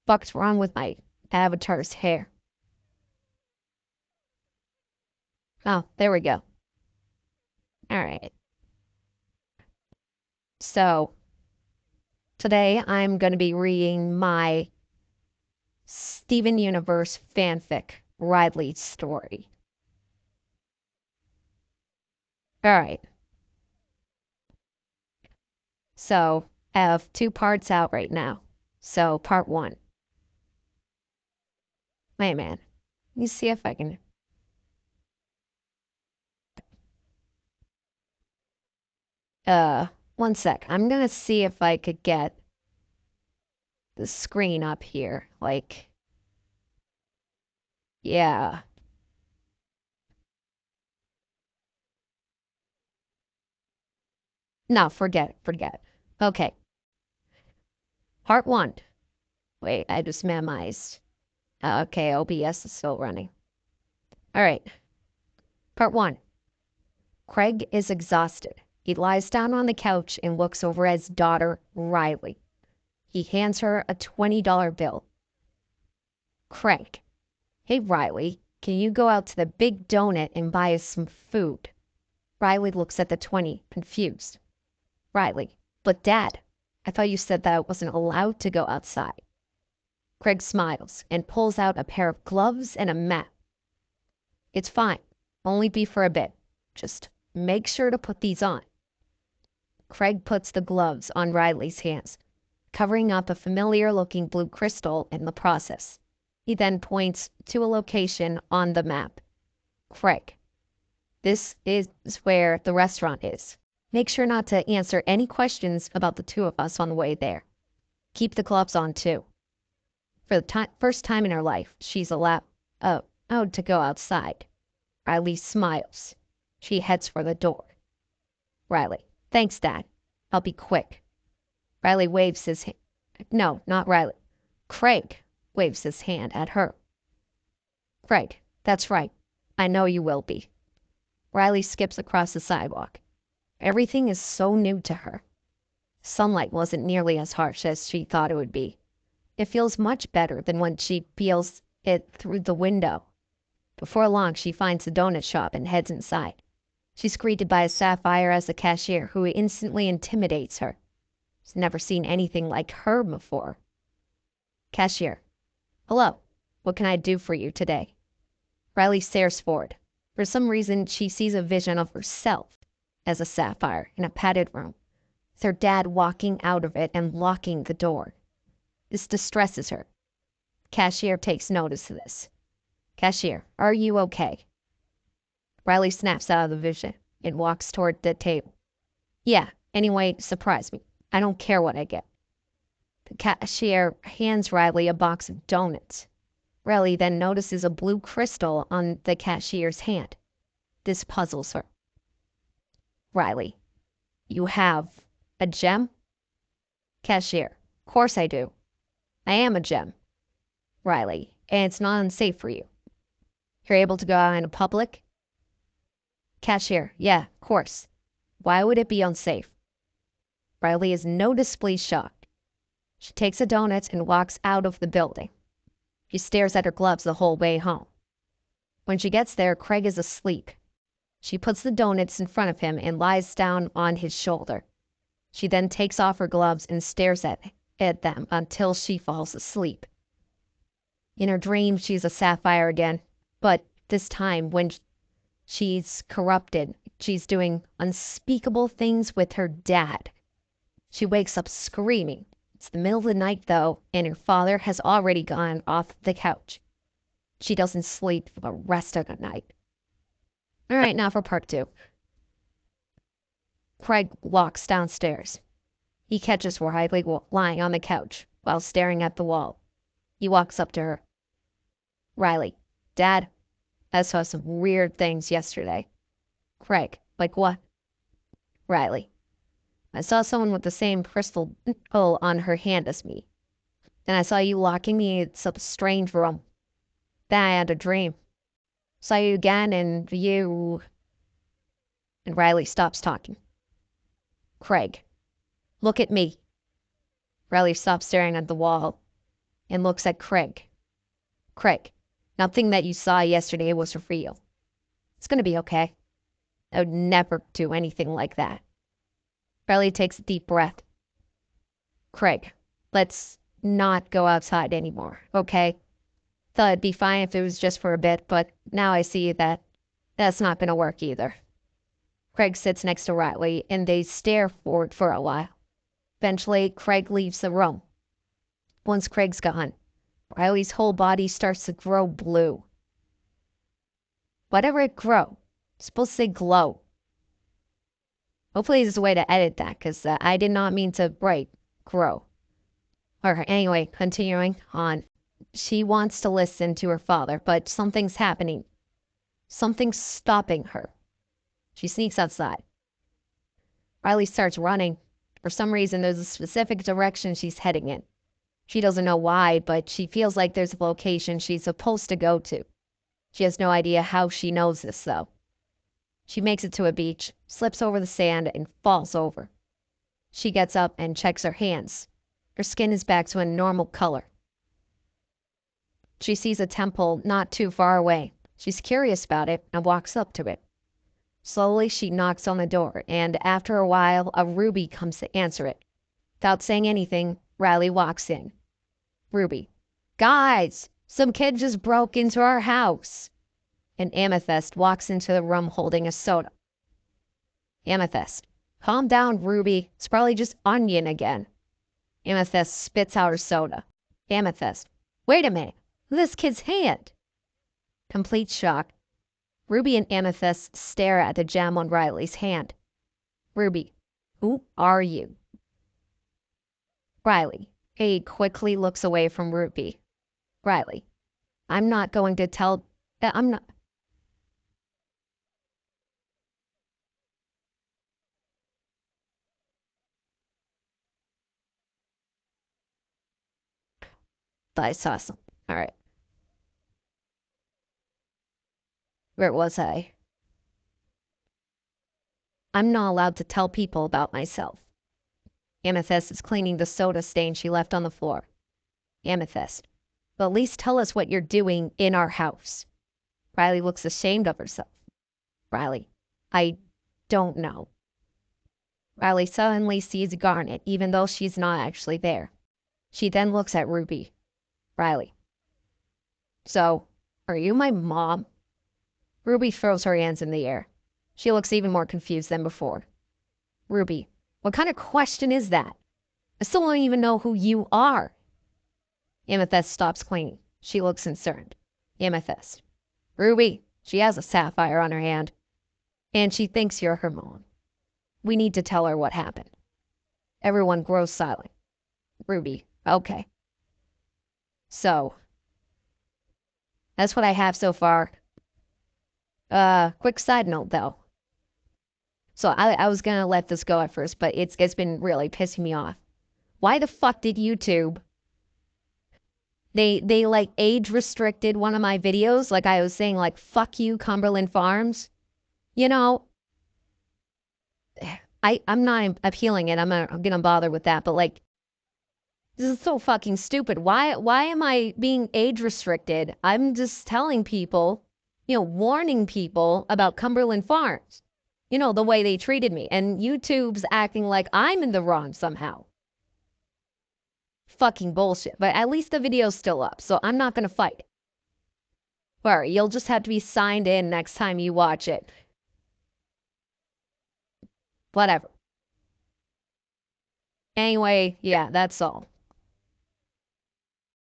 Fuck's wrong with my avatar's hair? Oh, there we go. All right. So today I'm going to be reading my Steven Universe fanfic, Riley story. All right. So I have two parts out right now. So part one. Wait, man. Let me see if I can. One sec. I'm gonna see if I could get the screen up here. Like, yeah. No, forget it. Okay. Part one. Wait, I just memorized. Okay, OBS is still running. All right. Part one. Craig is exhausted. He lies down on the couch and looks over at his daughter, Riley. He hands her a $20 bill. Craig. Hey, Riley, can you go out to the big donut and buy us some food? Riley looks at the 20, confused. Riley. But Dad, I thought you said that I wasn't allowed to go outside. Craig smiles and pulls out a pair of gloves and a mat. It's fine. Only be for a bit. Just make sure to put these on. Craig puts the gloves on Riley's hands, covering up a familiar-looking blue crystal in the process. He then points to a location on the map. Craig, this is where the restaurant is. Make sure not to answer any questions about the two of us on the way there. Keep the gloves on, too. For the first time in her life, she's allowed to go outside. Riley smiles. She heads for the door. Riley, thanks, Dad. I'll be quick. Riley waves his hand. No, not Riley. Craig waves his hand at her. Craig, that's right. I know you will be. Riley skips across the sidewalk. Everything is so new to her. Sunlight wasn't nearly as harsh as she thought it would be. It feels much better than when she feels it through the window. Before long, she finds the donut shop and heads inside. She's greeted by a sapphire as the cashier, who instantly intimidates her. She's never seen anything like her before. Cashier. Hello. What can I do for you today? Riley stares forward. For some reason, she sees a vision of herself as a sapphire in a padded room, with her dad walking out of it and locking the door. This distresses her. Cashier takes notice of this. Cashier, are you okay? Riley snaps out of the vision and walks toward the table. Yeah, anyway, surprise me. I don't care what I get. The cashier hands Riley a box of donuts. Riley then notices a blue crystal on the cashier's hand. This puzzles her. Riley, you have a gem? Cashier, of course I do. I am a gem. Riley, and it's not unsafe for you. You're able to go out in public? Cashier, yeah, of course. Why would it be unsafe? Riley is noticeably shocked. She takes the donuts and walks out of the building. She stares at her gloves the whole way home. When she gets there, Craig is asleep. She puts the donuts in front of him and lies down on his shoulder. She then takes off her gloves and stares at them until she falls asleep. In her dream, she's a sapphire again, but this time when she's corrupted, she's doing unspeakable things with her dad. She wakes up screaming. It's the middle of the night, though, and her father has already gone off the couch. She doesn't sleep for the rest of the night. All right, now for part two. Craig walks downstairs. He catches Riley lying on the couch while staring at the wall. He walks up to her. Riley, Dad, I saw some weird things yesterday. Craig, like what? Riley, I saw someone with the same crystal on her hand as me. Then I saw you locking me in some strange room. Then I had a dream. Saw you again and you... And Riley stops talking. Craig, look at me. Riley stops staring at the wall and looks at Craig. Craig, nothing that you saw yesterday was real. It's gonna be okay. I would never do anything like that. Riley takes a deep breath. Craig, let's not go outside anymore, okay? Thought it'd be fine if it was just for a bit, but now I see that that's not gonna work either. Craig sits next to Riley and they stare forward for a while. Eventually, Craig leaves the room. Once Craig's gone, Riley's whole body starts to grow blue. Whatever it grow, it's supposed to say glow. Hopefully there's a way to edit that because I did not mean to write grow. Alright, anyway, continuing on. She wants to listen to her father, but something's happening. Something's stopping her. She sneaks outside. Riley starts running. For some reason, there's a specific direction she's heading in. She doesn't know why, but she feels like there's a location she's supposed to go to. She has no idea how she knows this, though. She makes it to a beach, slips over the sand, and falls over. She gets up and checks her hands. Her skin is back to a normal color. She sees a temple not too far away. She's curious about it and walks up to it. Slowly, she knocks on the door, and after a while, a Ruby comes to answer it. Without saying anything, Riley walks in. Ruby, guys, some kid just broke into our house. And Amethyst walks into the room holding a soda. Amethyst, calm down, Ruby. It's probably just onion again. Amethyst spits out her soda. Amethyst, wait a minute. This kid's hand. Complete shock. Ruby and Amethyst stare at the gem on Riley's hand. Ruby, who are you? Riley. He quickly looks away from Ruby. Riley, I'm not going to tell... I'm not... I saw something. All right. Where was I? I'm not allowed to tell people about myself. Amethyst is cleaning the soda stain she left on the floor. Amethyst, but at least tell us what you're doing in our house. Riley looks ashamed of herself. Riley, I don't know. Riley suddenly sees Garnet, even though she's not actually there. She then looks at Ruby. Riley. So, are you my mom? Ruby throws her hands in the air. She looks even more confused than before. Ruby, what kind of question is that? I still don't even know who you are. Amethyst stops cleaning. She looks concerned. Amethyst. Ruby, she has a sapphire on her hand. And she thinks you're her mom. We need to tell her what happened. Everyone grows silent. Ruby, okay. So, that's what I have so far. Quick side note though. So I was gonna let this go at first, but it's been really pissing me off. Why the fuck did YouTube? They like age restricted one of my videos, like I was saying, like fuck you, Cumberland Farms. You know, I'm not appealing it. I'm gonna bother with that, but like, this is so fucking stupid. Why am I being age restricted? I'm just telling people, warning people about Cumberland Farms. The way they treated me. And YouTube's acting like I'm in the wrong somehow. Fucking bullshit. But at least the video's still up, so I'm not gonna fight it. Sorry, you'll just have to be signed in next time you watch it. Whatever. Anyway, yeah, that's all.